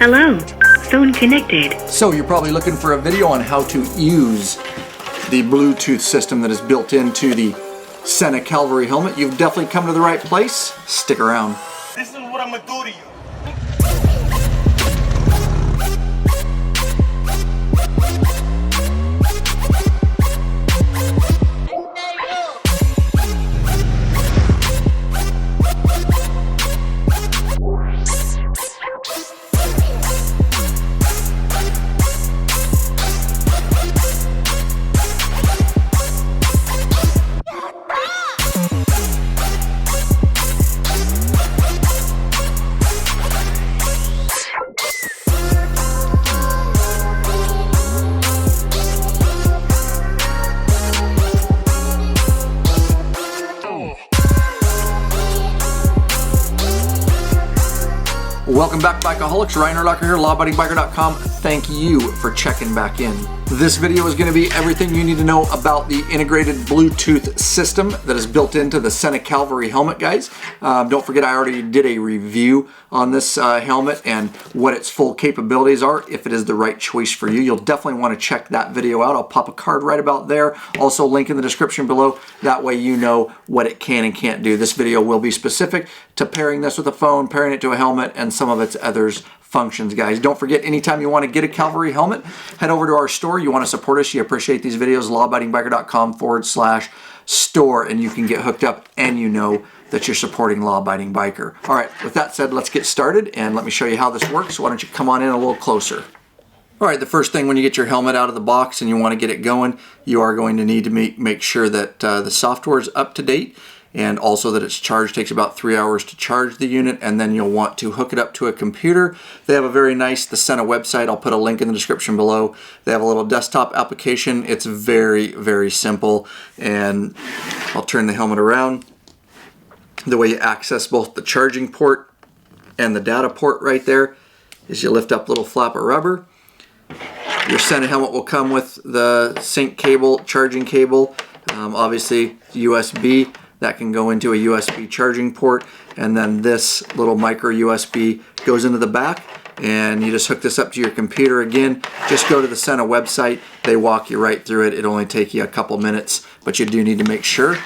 Hello, phone connected. So you're probably looking for a video on how to use the Bluetooth system that is built into the Sena Cavalry helmet. You've definitely come to the right place. Stick around. This is what I'm gonna do to you. Welcome back, Bikeaholics. Ryan Urlacher here, lawabidingbiker.com. Thank you for checking back in. This video is going to be everything you need to know about the integrated Bluetooth system that is built into the Sena Cavalry helmet, guys. Don't forget, I already did a review on this helmet and what its full capabilities are. If it is the right choice for you, you'll definitely want to check that video out. I'll pop a card right about there. Also, link in the description below. That way you know what it can and can't do. This video will be specific to pairing this with a phone, pairing it to a helmet, and some of its others functions, guys. Don't forget, anytime you want to get a Cavalry helmet, head over to our store. You want to support us, you appreciate these videos, lawabidingbiker.com/store, and you can get hooked up and you know that you're supporting Law Abiding Biker. All right, with that said, let's get started and let me show you how this works. Why don't you come on in a little closer. All right, the first thing when you get your helmet out of the box and you want to get it going, you are going to need to make sure that the software is up to date, and also that it's charged. Takes about 3 hours to charge the unit, and then you'll want to hook it up to a computer. They have a very nice, the Sena website, I'll put a link in the description below. They have a little desktop application. It's very, very simple, and I'll turn the helmet around. The way you access both the charging port and the data port right there is you lift up a little flap of rubber. Your Sena helmet will come with the sync cable, charging cable, obviously USB. That can go into a USB charging port, and then this little micro USB goes into the back, and you just hook this up to your computer. Again, just go to the Sena website. They walk you right through it. It'll only take you a couple minutes, but you do need to make sure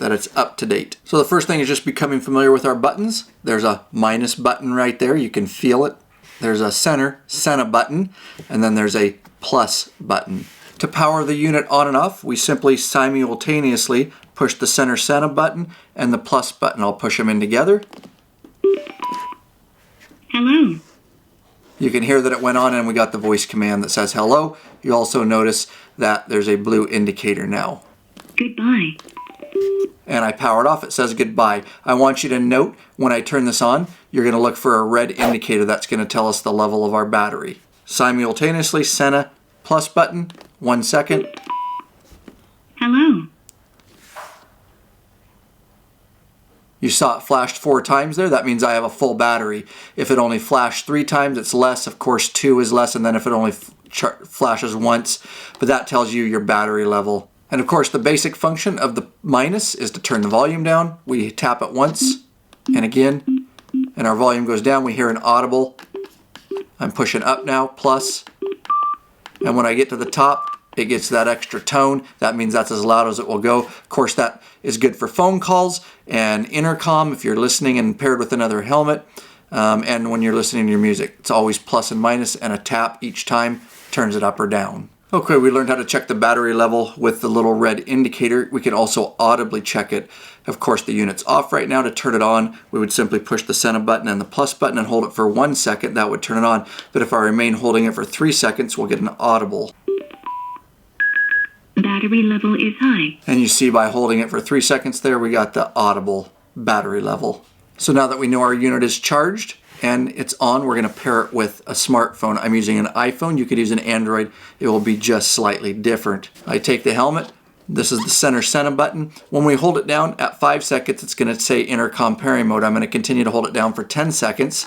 that it's up to date. So the first thing is just becoming familiar with our buttons. There's a minus button right there. You can feel it. There's a center Sena button, and then there's a plus button. To power the unit on and off, we simply simultaneously push the center Sena button and the plus button. I'll push them in together. Hello. You can hear that it went on and we got the voice command that says hello. You also notice that there's a blue indicator now. Goodbye. And I powered off, it says goodbye. I want you to note when I turn this on, you're going to look for a red indicator that's going to tell us the level of our battery. Simultaneously, Sena plus button, 1 second. Hello. You saw it flashed 4 times there. That means I have a full battery. If it only flashed 3 times, it's less. Of course, 2 is less, and then if it only flashes once, but that tells you your battery level. And of course, the basic function of the minus is to turn the volume down. We tap it once and again, and our volume goes down. We hear an audible. I'm pushing up now, plus. And when I get to the top, it gets that extra tone. That means that's as loud as it will go. Of course, that is good for phone calls and intercom if you're listening and paired with another helmet. And when you're listening to your music, it's always plus and minus, and a tap each time turns it up or down. Okay, we learned how to check the battery level with the little red indicator. We can also audibly check it. Of course, the unit's off right now. To turn it on, we would simply push the Sena button and the plus button and hold it for 1 second. That would turn it on. But if I remain holding it for 3 seconds, we'll get an audible. Battery level is high. And you see by holding it for 3 seconds there, we got the audible battery level. So now that we know our unit is charged and it's on, we're going to pair it with a smartphone. I'm using an iPhone. You could use an Android. It will be just slightly different. I take the helmet. This is the center Sena button. When we hold it down at 5 seconds, it's going to say Intercom Pairing mode. I'm going to continue to hold it down for 10 seconds,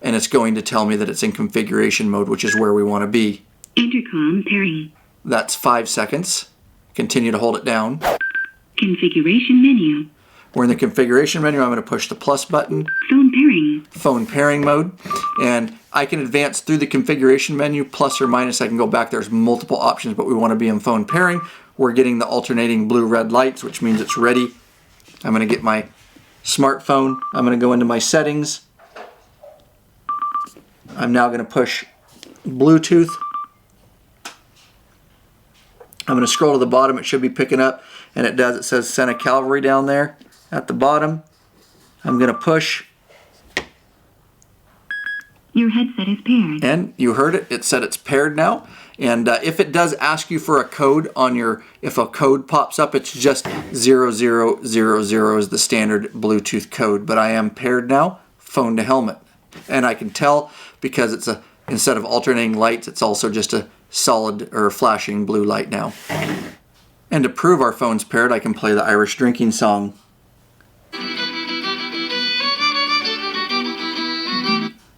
and it's going to tell me that it's in configuration mode, which is where we want to be. Intercom pairing. That's 5 seconds. Continue to hold it down. Configuration menu. We're in the configuration menu. I'm going to push the plus button. Phone pairing. Phone pairing mode. And I can advance through the configuration menu, plus or minus. I can go back. There's multiple options, but we want to be in phone pairing. We're getting the alternating blue-red lights, which means it's ready. I'm going to get my smartphone. I'm going to go into my settings. I'm now going to push Bluetooth. I'm going to scroll to the bottom. It should be picking up, and it does. It says Sena Cavalry down there at the bottom. I'm going to push. Your headset is paired. And you heard it. It said it's paired now. And if it does ask you for a code on your, if a code pops up, it's just 0000 is the standard Bluetooth code. But I am paired now, phone to helmet. And I can tell because it's a, instead of alternating lights, it's also just a solid or flashing blue light now. And to prove our phone's paired, I can play the Irish drinking song.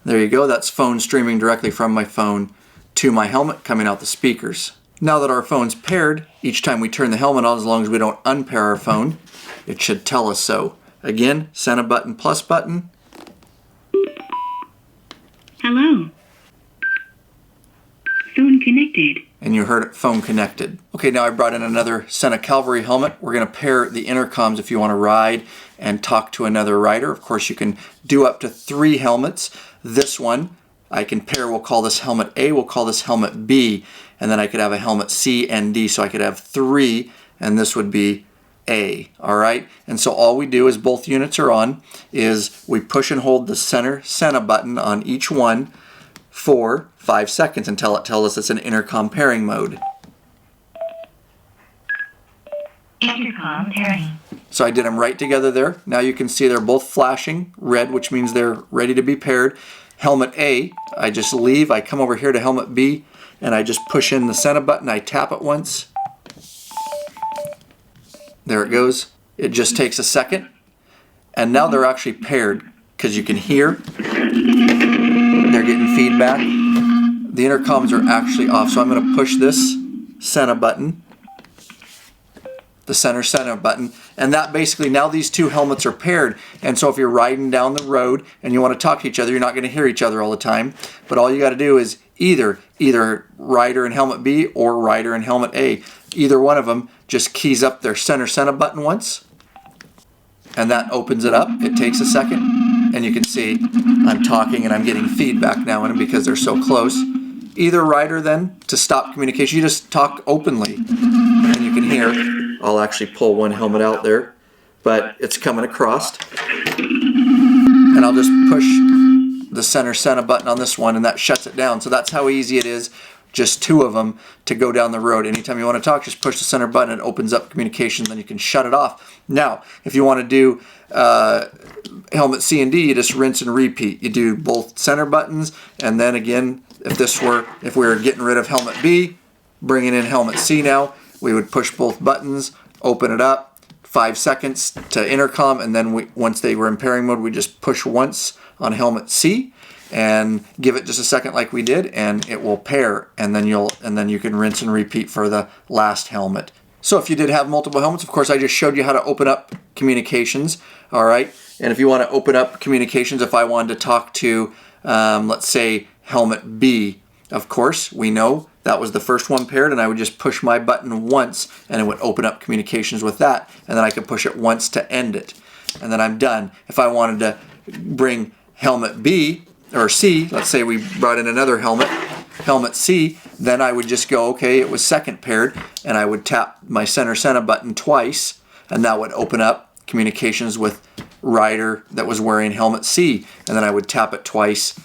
There you go, that's phone streaming directly from my phone to my helmet coming out the speakers. Now that our phone's paired, each time we turn the helmet on, as long as we don't unpair our phone, it should tell us so. Again, Sena button, plus button. Hello. Phone connected. And you heard it, phone connected. Okay, now I brought in another Sena Cavalry helmet. We're going to pair the intercoms if you want to ride and talk to another rider. Of course, you can do up to 3 helmets. This one I can pair, we'll call this helmet A, we'll call this helmet B, and then I could have a helmet C and D, so I could have 3, and this would be A, all right? And so all we do is both units are on, is we push and hold the center Sena button on each one for 5 seconds until it tells us it's an intercom pairing mode. Intercom pairing. So I did them right together there. Now you can see they're both flashing red, which means they're ready to be paired. Helmet A, I just leave, I come over here to helmet B, and I just push in the Sena button, I tap it once. There it goes. It just takes a second. And now they're actually paired, because you can hear they're getting feedback. The intercoms are actually off, so I'm going to push this Sena button, the center Sena button, and that basically, now these 2 helmets are paired, and so if you're riding down the road and you want to talk to each other, you're not going to hear each other all the time, but all you got to do is either rider in helmet B or rider in helmet A. Either one of them just keys up their center Sena button once, and that opens it up. It takes a second, and you can see I'm talking and I'm getting feedback now in them because they're so close. Either rider then, to stop communication, you just talk openly, and you can hear. I'll actually pull one helmet out there, but it's coming across. And I'll just push the center Sena button on this one, and that shuts it down. So that's how easy it is, just 2 of them, to go down the road. Anytime you want to talk, just push the center button, it opens up communications, then you can shut it off. Now, if you want to do helmet C and D, you just rinse and repeat. You do both center buttons, and then again, if we were getting rid of helmet B, bringing in helmet C now, we would push both buttons, open it up, 5 seconds to intercom, and then once they were in pairing mode, we just push once on helmet C and give it just a second like we did, and it will pair, and then you can rinse and repeat for the last helmet. So if you did have multiple helmets, of course I just showed you how to open up communications, all right? And if you want to open up communications, if I wanted to talk to, let's say, helmet B, of course, we know that was the first one paired, and I would just push my button once, and it would open up communications with that, and then I could push it once to end it, and then I'm done. If I wanted to bring helmet B, or C, let's say we brought in another helmet C, then I would just go, okay, it was second paired, and I would tap my center Sena button twice, and that would open up communications with rider that was wearing helmet C, and then I would tap it twice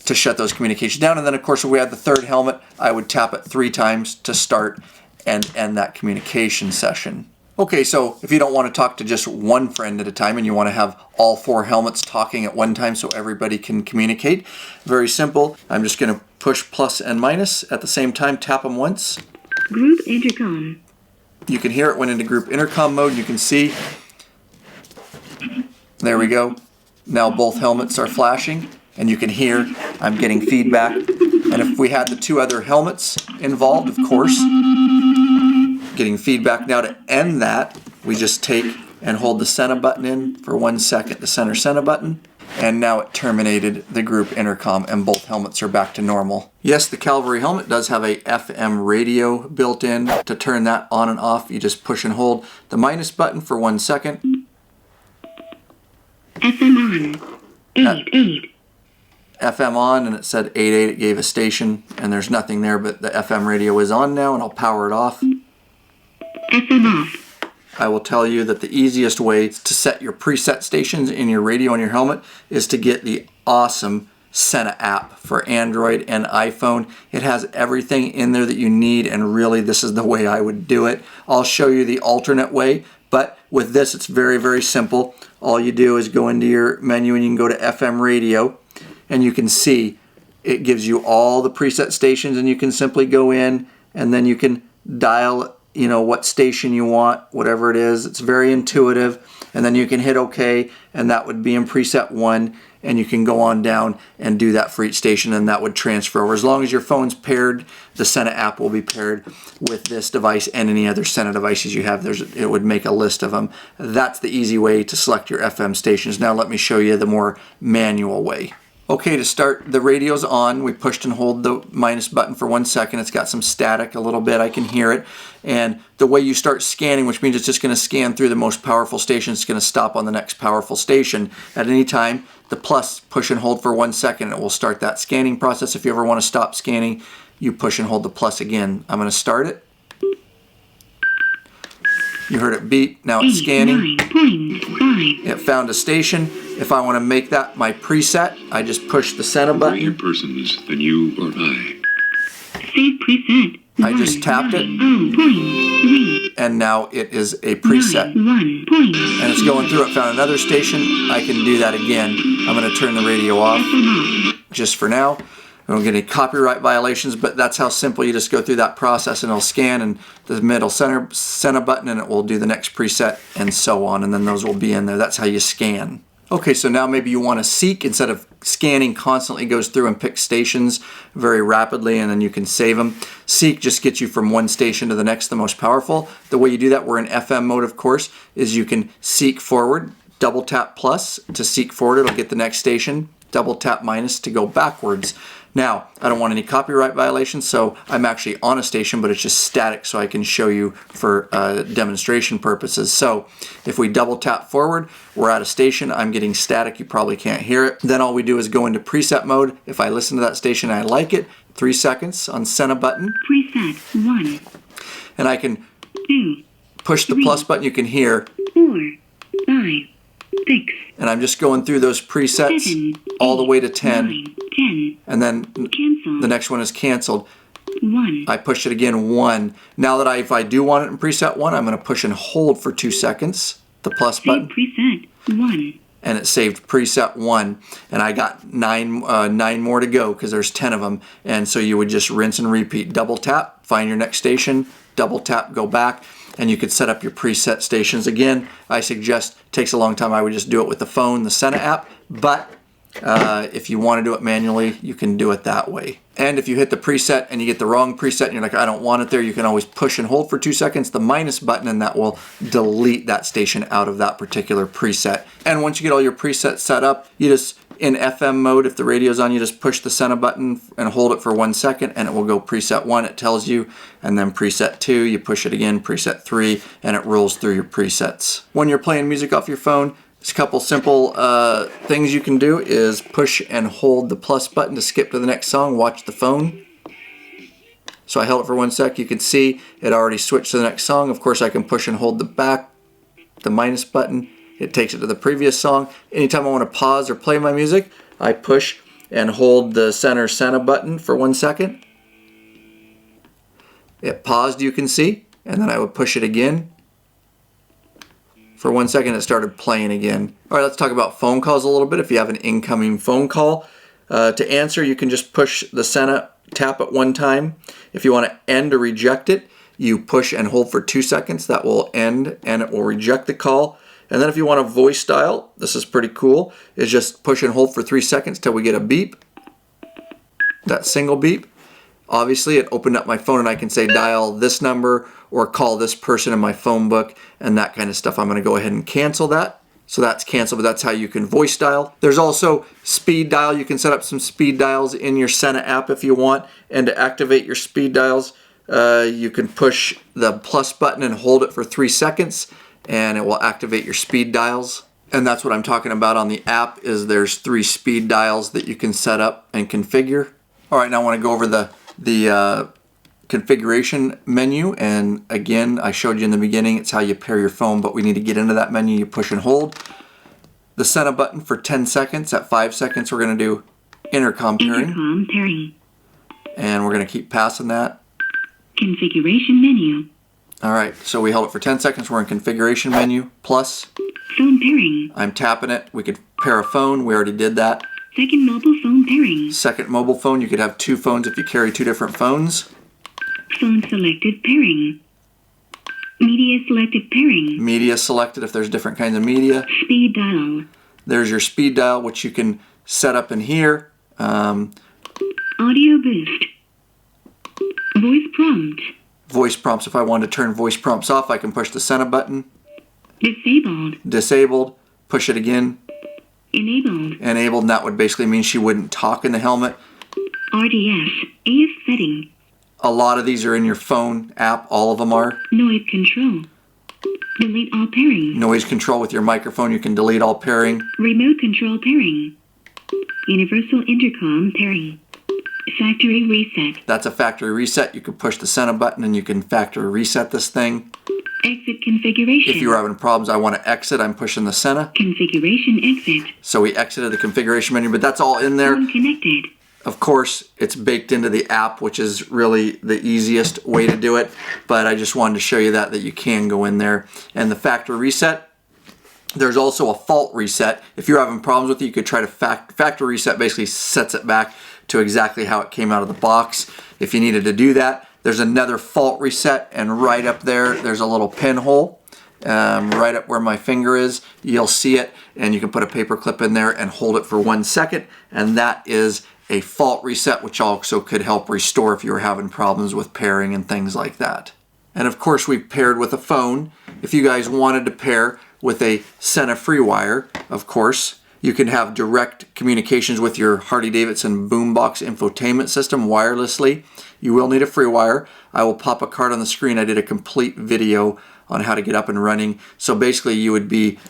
to shut those communications down. And then of course if we had the third helmet, I would tap it 3 times to start and end that communication session. Okay, so if you don't want to talk to just one friend at a time and you want to have all 4 helmets talking at one time so everybody can communicate, very simple. I'm just going to push plus and minus at the same time, tap them once. Group intercom. You can hear it went into group intercom mode. You can see, there we go. Now both helmets are flashing, and you can hear I'm getting feedback. And if we had the 2 other helmets involved, of course, getting feedback. Now to end that, we just take and hold the Sena button in for 1 second, the center Sena button, and now it terminated the group intercom, and both helmets are back to normal. Yes, the Cavalry helmet does have a FM radio built in. To turn that on and off, you just push and hold the minus button for 1 second. FM on. 88. FM on, and it said 88. It gave a station, and there's nothing there, but the FM radio is on now, and I'll power it off. FM off. I will tell you that the easiest way to set your preset stations in your radio on your helmet is to get the awesome Sena app for Android and iPhone. It has everything in there that you need, and really this is the way I would do it. I'll show you the alternate way, but with this it's very, very simple. All you do is go into your menu and you can go to FM radio, and you can see it gives you all the preset stations, and you can simply go in and then you can dial, you know, what station you want, whatever it is. It's very intuitive, and then you can hit OK, and that would be in preset 1, and you can go on down and do that for each station, and that would transfer over. As long as your phone's paired, the Sena app will be paired with this device and any other Sena devices you have. It would make a list of them. That's the easy way to select your FM stations. Now let me show you the more manual way. Okay, to start, the radio's on. We pushed and hold the minus button for 1 second. It's got some static a little bit. I can hear it. And the way you start scanning, which means it's just going to scan through the most powerful station, it's going to stop on the next powerful station. At any time, the plus, push and hold for 1 second. It will start that scanning process. If you ever want to stop scanning, you push and hold the plus again. I'm going to start it. You heard it beep. Now it's scanning. 9.5. It found a station. If I want to make that my preset, I just push the Sena button. Greater persons than you or I. Save preset. I just tapped it, 0.3. and now it is a preset. 1. And it's going through. It found another station. I can do that again. I'm going to turn the radio off FM off. just for now. I don't get any copyright violations, but that's how simple you just go through that process, and it'll scan in the middle Sena button, and it will do the next preset and so on, and then those will be in there. That's how you scan. Okay, so now maybe you want to seek. Instead of scanning constantly, goes through and picks stations very rapidly, and then you can save them. Seek just gets you from one station to the next, the most powerful. The way you do that, we're in FM mode of course, is you can seek forward, double tap plus to seek forward, it'll get the next station, double tap minus to go backwards. Now, I don't want any copyright violations, so I'm actually on a station, but it's just static, so I can show you for demonstration purposes. So if we double tap forward, we're at a station. I'm getting static. You probably can't hear it. Then all we do is go into preset mode. If I listen to that station and I like it, 3 seconds on Sena button. Preset 1. And I can 2. push the plus button. You can hear. 4. 5. 6. And I'm just going through those presets 7, all the way to 10. 9, 10. And then Cancel. the next one is canceled. 1. I push it again, 1. Now that if I do want it in preset 1, I'm going to push and hold for 2 seconds, the plus Save button, preset 1. and it saved preset 1. And I got 9 more to go because there's 10 of them. And so you would just rinse and repeat. Double tap, find your next station, double tap, go back, and you could set up your preset stations. Again, I suggest, it takes a long time, I would just do it with the phone, the Sena app, but if you want to do it manually, you can do it that way. And if you hit the preset and you get the wrong preset and you're like, I don't want it there, you can always push and hold for 2 seconds the minus button, and that will delete that station out of that particular preset. And once you get all your presets set up, you just, in FM mode, if the radio's on, you just push the Sena button and hold it for 1 second, and it will go preset 1, it tells you, and then preset 2, you push it again, preset 3, and it rolls through your presets. When you're playing music off your phone, there's a couple simple things you can do is push and hold the plus button to skip to the next song, watch the phone. So I held it for 1 sec, you can see it already switched to the next song. Of course I can push and hold the minus button, it takes it to the previous song. Anytime I want to pause or play my music, I push and hold the center Sena button for 1 second. It paused, you can see, and then I would push it again. For 1 second, it started playing again. All right, let's talk about phone calls a little bit. If you have an incoming phone call, to answer, you can just push the Sena, tap it 1 time. If you want to end or reject it, you push and hold for 2 seconds. That will end, and it will reject the call. And then if you want a voice dial, this is pretty cool, is just push and hold for 3 seconds till we get a beep. That single beep. Obviously, it opened up my phone and I can say dial this number or call this person in my phone book and that kind of stuff. I'm going to go ahead and cancel that. So that's cancel, but that's how you can voice dial. There's also speed dial. You can set up some speed dials in your Sena app if you want. And to activate your speed dials, you can push the plus button and hold it for 3 seconds, and it will activate your speed dials. And that's what I'm talking about on the app, is there's 3 speed dials that you can set up and configure. All right, now I want to go over the configuration menu, and again, I showed you in the beginning, it's how you pair your phone, but we need to get into that menu. You push and hold the Sena button for 10 seconds. At 5 seconds, we're going to do intercom pairing. Intercom pairing. And we're going to keep passing that. Configuration menu. All right, so we held it for 10 seconds. We're in configuration menu, plus. Phone pairing. I'm tapping it. We could pair a phone. We already did that. Second mobile phone pairing. Second mobile phone. You could have 2 phones if you carry 2 different phones. Phone selected pairing. Media selected pairing. Media selected if there's different kinds of media. Speed dial. There's your speed dial, which you can set up in here. Audio boost. Voice prompt. Voice prompts. If I want to turn voice prompts off, I can push the Sena button. Disabled. Disabled. Push it again. Enabled. Enabled, and that would basically mean she wouldn't talk in the helmet. RDS. AF setting. A lot of these are in your phone app. All of them are. Noise control. Delete all pairing. Noise control with your microphone. You can delete all pairing. Remote control pairing. Universal intercom pairing. Factory reset. That's a factory reset. You can push the Sena button and you can factory reset this thing. Exit configuration. If you were having problems, I want to exit, I'm pushing the Sena. Configuration exit. So we exited the configuration menu, but that's all in there. Phone connected. Of course, it's baked into the app, which is really the easiest way to do it. But I just wanted to show you that you can go in there. And the factory reset, there's also a fault reset. If you're having problems with it, you could try to factory reset, basically sets it back to exactly how it came out of the box. If you needed to do that, there's another fault reset, and right up there, there's a little pinhole. Right up where my finger is, you'll see it, and you can put a paper clip in there and hold it for 1 second, and that is a fault reset, which also could help restore if you were having problems with pairing and things like that. And of course, we paired with a phone. If you guys wanted to pair with a Sena Freewire, of course, you can have direct communications with your Harley-Davidson Boom Infotainment System wirelessly. You will need a Freewire. I will pop a card on the screen. I did a complete video on how to get up and running. So basically, you would be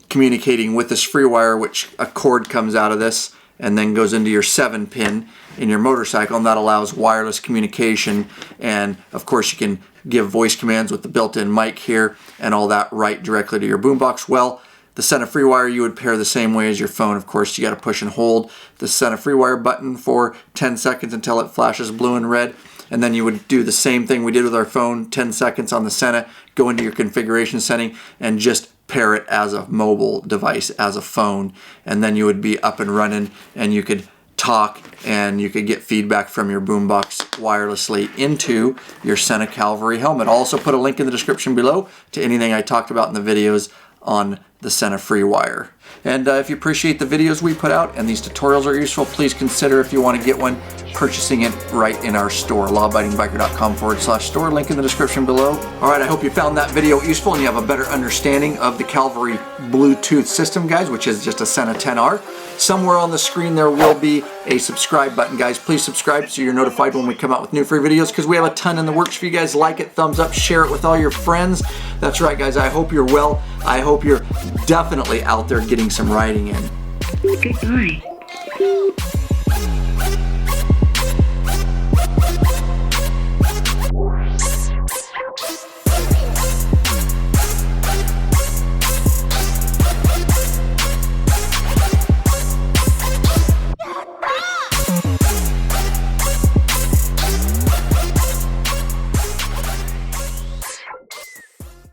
communicating with this Freewire, which a cord comes out of this and then goes into your 7-pin in your motorcycle, and that allows wireless communication. And of course, you can give voice commands with the built-in mic here and all that right directly to your boombox. Well, the Sena Freewire you would pair the same way as your phone. Of course, you got to push and hold the Sena Freewire button for 10 seconds until it flashes blue and red. And then you would do the same thing we did with our phone, 10 seconds on the Sena, go into your configuration setting and just pair it as a mobile device, as a phone. And then you would be up and running, and you could talk and you could get feedback from your boombox wirelessly into your Sena Cavalry helmet. I'll also put a link in the description below to anything I talked about in the videos on the Sena Freewire. And if you appreciate the videos we put out and these tutorials are useful, please consider, if you want to get one, purchasing it right in our store, lawabidingbiker.com/store, link in the description below. All right, I hope you found that video useful and you have a better understanding of the Cavalry Bluetooth system, guys, which is just a Sena 10R. Somewhere on the screen there will be a subscribe button, guys. Please subscribe so you're notified when we come out with new free videos, because we have a ton in the works for you guys. Like it, thumbs up, share it with all your friends. That's right, guys. I hope you're well. I hope you're definitely out there getting some riding in. Goodbye.